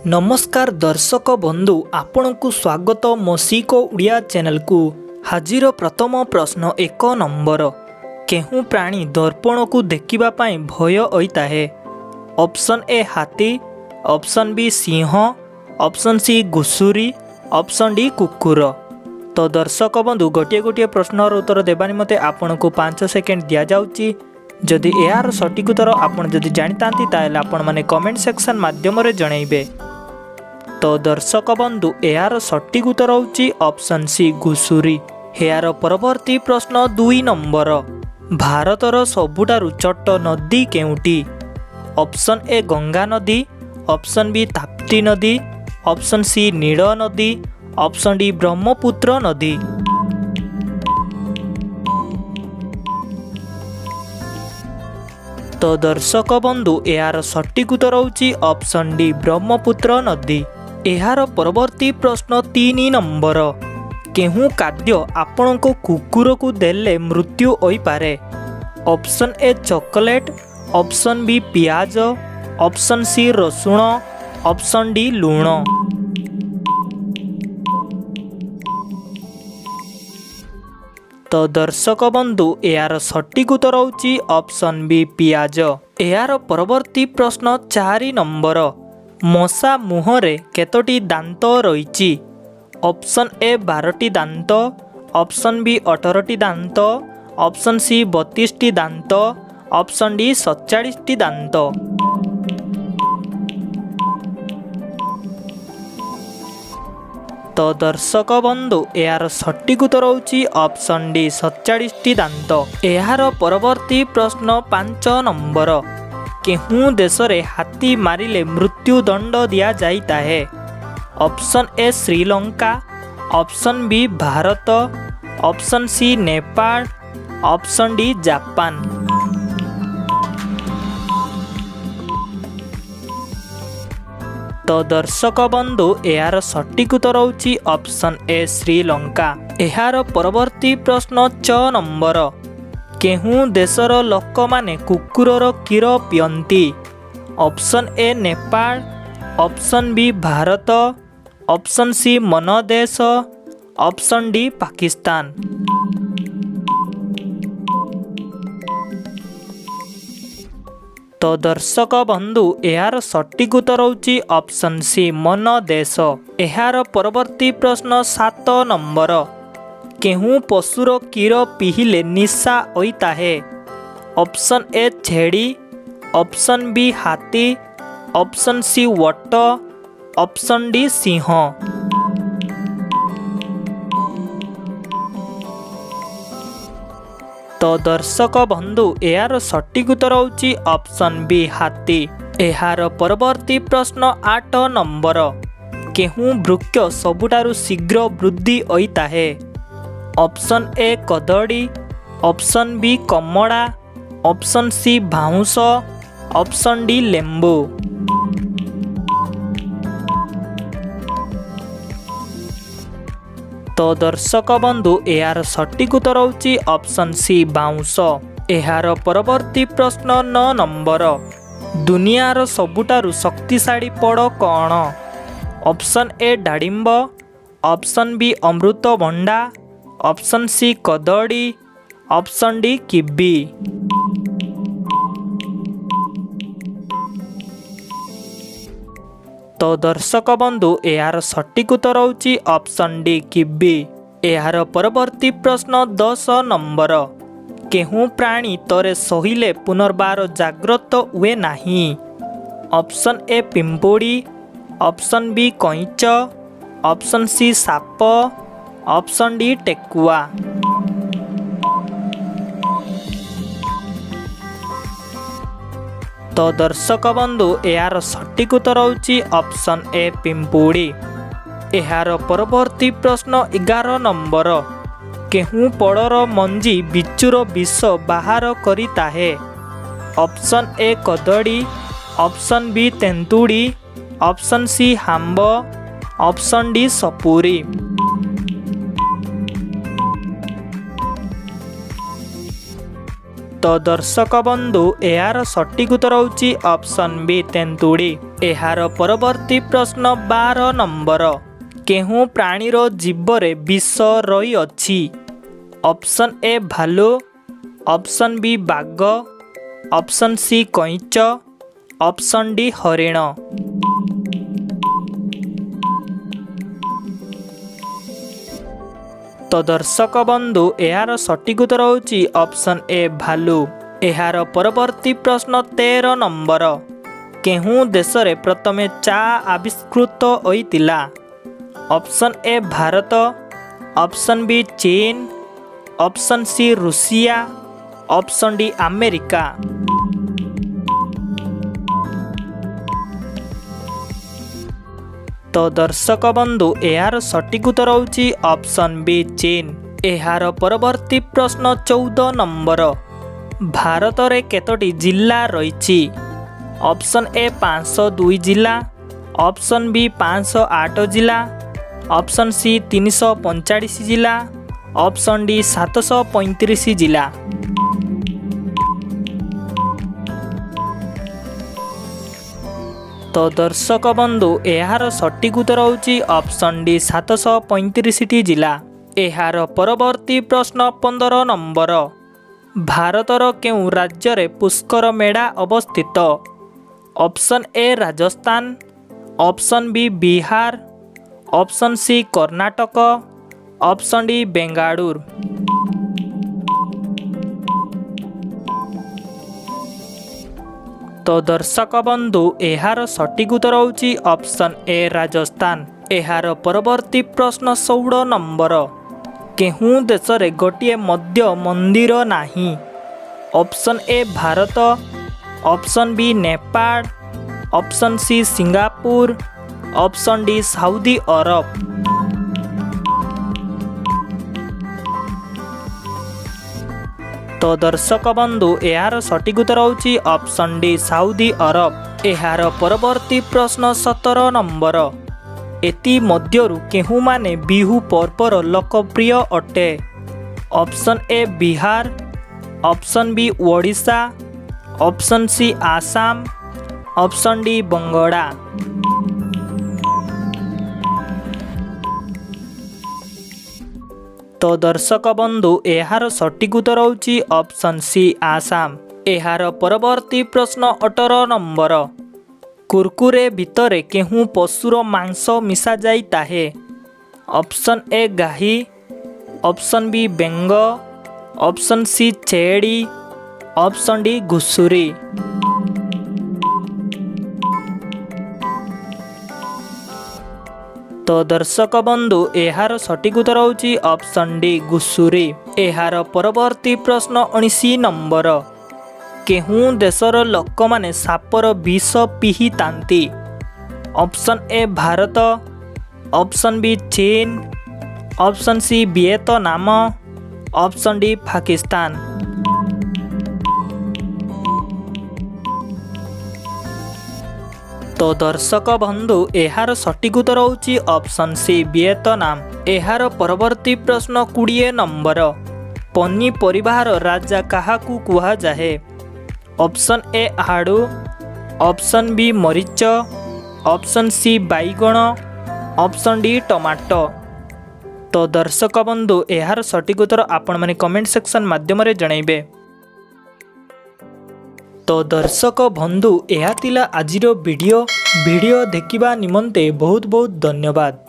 नमस्कार दर्शक बंधु आपण को स्वागत मोसिको उड़िया चैनल को। हाजिर प्रथम प्रश्न 1 नंबर केहू प्राणी दर्पण को देखिबा पाई भय होइताहे। ऑप्शन ए हाथी, ऑप्शन बी सिंह, ऑप्शन सी घुसुरी, ऑप्शन डी कुकुर। तो दर्शक बंधु गोटे गोटे प्रश्नर उत्तर देवा निमते आपण को 5 सेकेंड दिया जाउची। जदि यार सटीक उत्तर आपण जदि जानितांती ताहेले आपण माने कमेंट सेक्शन माध्यम रे जणैबे। तो दर्शक बंधु यार सटीक उत्तर होउची ऑप्शन सी घुसुरी। यार परवर्ती प्रश्न 2 नंबर भारतर सबुठारु छोट नदी केउटी। ऑप्शन ए गंगा नदी, ऑप्शन बी ताप्ती नदी, ऑप्शन सी नील नदी, ऑप्शन डी ब्रह्मपुत्र नदी। तो दर्शक बंधु यार सटीक उत्तर होउची ऑप्शन डी ब्रह्मपुत्र नदी। यार परवर्ती प्रश्न 3 नंबर केहू खाद्य आपण को कुकुर को देले मृत्यु होई पारे। Option A chocolate, option B पियाज, ऑप्शन सी रसुण, ऑप्शन डी लूण। तो दर्शक बंधु यार सटीक उत्तर होउची ऑप्शन बी पियाज। यार परवर्ती प्रश्न 4 नंबर मशा मुहरे केतोटी दांत रहिची। ऑप्शन ए 12टी दांत, ऑप्शन बी 18टी दांत, ऑप्शन सी 32टी दांत, ऑप्शन डी 47टी दांत। तो दर्शक बंधु यार सटीक उत्तर होउची ऑप्शन डी 47टी दांत। यार परवर्ती प्रश्न 5 नंबर केहू देश रे हाथी मारिले मृत्यु दंड दिया जाइता है। Option A Sri Lanka, option B Bharat, option C Nepal, option D Japan. तो दर्शक बंधु यार सटीक उत्तर होउची ऑप्शन ए श्रीलंका। यार परवर्ती प्रश्न 6 नंबर केहू देशर लोक माने कुकुरर क्षीर पियंती। Option A Nepal, option B Bharat, option C मनदेश, ऑप्शन डी पाकिस्तान। तो दर्शक बंधु यार सटीक उत्तर होउची ऑप्शन सी मनदेश। यार परवर्ती प्रश्न 7 नंबर केहू पशुर क्षीर पीहिले निशा होइता है। ऑप्शन ए छेड़ी, ऑप्शन बी हाथी, option see what, option D Singh. तो दर्शक बंधु यार सटीक उत्तर होउची ऑप्शन बी हाथी। यार परवर्ती प्रश्न 8 नंबर केहू वृक्ष सबुठारु शीघ्र वृद्धि होइता है। ऑप्शन ए कदड़ी, ऑप्शन बी कमड़ा, ऑप्शन सी बाउंस, ऑप्शन डी लेंबू। तो दर्शक बंधु यार सटीक उत्तर होउची ऑप्शन सी बाउंस। यार परवर्ती प्रश्न 9 नंबर दुनियार सबुठारु शक्तिशाली पड़ कौन। ऑप्शन ए डाळिंब, ऑप्शन बी अमृतभंडा, ऑप्शन सी कदड़ी, ऑप्शन डी किवी। तो दर्शक बंधु यार सटीक उत्तर होउची ऑप्शन डी किवी। यार परवर्ती प्रश्न 10 नंबर केहू प्राणी तरे सहिले पुनर्बार जाग्रत हुए नाही। ऑप्शन ए पिंपुड़ी, ऑप्शन बी कईच, ऑप्शन सी साप, ऑप्शन डी टेकुआ। तो दर्शक बंधु यार सटीक उत्तर होउची ऑप्शन ए पिंपुड़ी। यार परवर्ती प्रश्न 11 नंबर केहू पड़र मंजी बिचुर विष बाहर करिता है। ऑप्शन ए कदड़ी, ऑप्शन बी तेंतुड़ी, ऑप्शन सी हांब, ऑप्शन डी सपुरी। तो दर्शक बंधु यार सटीक उत्तर होउची ऑप्शन बी तेंतुड़ी। एहार परवर्ती प्रश्न 12 नंबर केहू प्राणीर जीवरे विष रही अछि। ऑप्शन ए भालू, ऑप्शन बी बाघ, ऑप्शन सी कईंच, ऑप्शन डी हरिण। तो दर्शक बंधु यार सटीक उत्तर होची ऑप्शन ए भालू। एहार परवर्ती प्रश्न 13 नंबर केहू देश रे प्रथमे चा आविष्कृत होइतिला। Option A Bharat, option B चीन, ऑप्शन सी रूसिया, ऑप्शन डी अमेरिका। तो दर्शक बंधु यार सटीक उत्तर होची ऑप्शन बी चीन। एहार परवर्ती प्रश्न 14 नंबर भारत रे केतोटी जिला रहिछि। ऑप्शन ए 502 जिला, ऑप्शन बी 508 जिला, ऑप्शन सी 345 जिला, ऑप्शन डी 735 जिला। तो दर्शक बंधु यार सटीक उत्तर होची ऑप्शन डी 735 जिला। एहार परवर्ती प्रश्न 15 नंबर भारतर केउं राज्य रे पुष्कर मेढ़ा अवस्थित। Option A Rajasthan, option B Bihar, option C Karnataka, option D Bengaluru. तो दर्शक बंधु एहार सटीक उत्तर होची ऑप्शन ए राजस्थान। एहार परवर्ती प्रश्न 16 नंबर केहू देश रे गोटिए मध्य मंदिर नाही। Option A Bharat, option B Nepal, option C Singapore, option D सऊदी अरब। तो दर्शक बंधु यार सटीक उत्तर होची ऑप्शन डी सऊदी अरब। एहार परवर्ती प्रश्न 17 नंबर एति मध्यरु केहू माने बिहू पर्वर लोकप्रिय अटे। Option A Bihar, option B Odisha, option C Assam, option D बंगड़ा। तो दर्शक बंधु एहार सटीक उत्तर होची ऑप्शन सी आसाम। एहार परवर्ती प्रश्न 18 नंबर कुरकुरे भितरे केहू पशुर मांस मिसा जाई ताहे। ऑप्शन ए गाही, ऑप्शन बी बेंग, ऑप्शन सी छेड़ी, ऑप्शन डी घुसुरी। तो दर्शक बंधु एहार सटीक उत्तर होची ऑप्शन डी घुसुरी। एहार परवर्ती प्रश्न 19 नंबर केहू देशर लोक माने सापर विष पिही तांती। Option A Bharat, option B चीन, option C Vietnam, option D Pakistan. तो दर्शक बंधु एहार सटीक उत्तर होची ऑप्शन सी वियतनाम। एहार परवर्ती प्रश्न 20 नंबर पनीपरिबार राजा काहाकू कुहा जाहे। ऑप्शन ए आड़ू, ऑप्शन बी मरीच, ऑप्शन सी बैगण, ऑप्शन डी टमाटो। तो दर्शक बंधु एहार सटीक उत्तर आपण माने कमेंट सेक्शन माध्यम रे जणाइबे। तो दर्शक बंधु एहा तिला आजिरो वीडियो देखिबा निमंते बहुत बहुत धन्यवाद।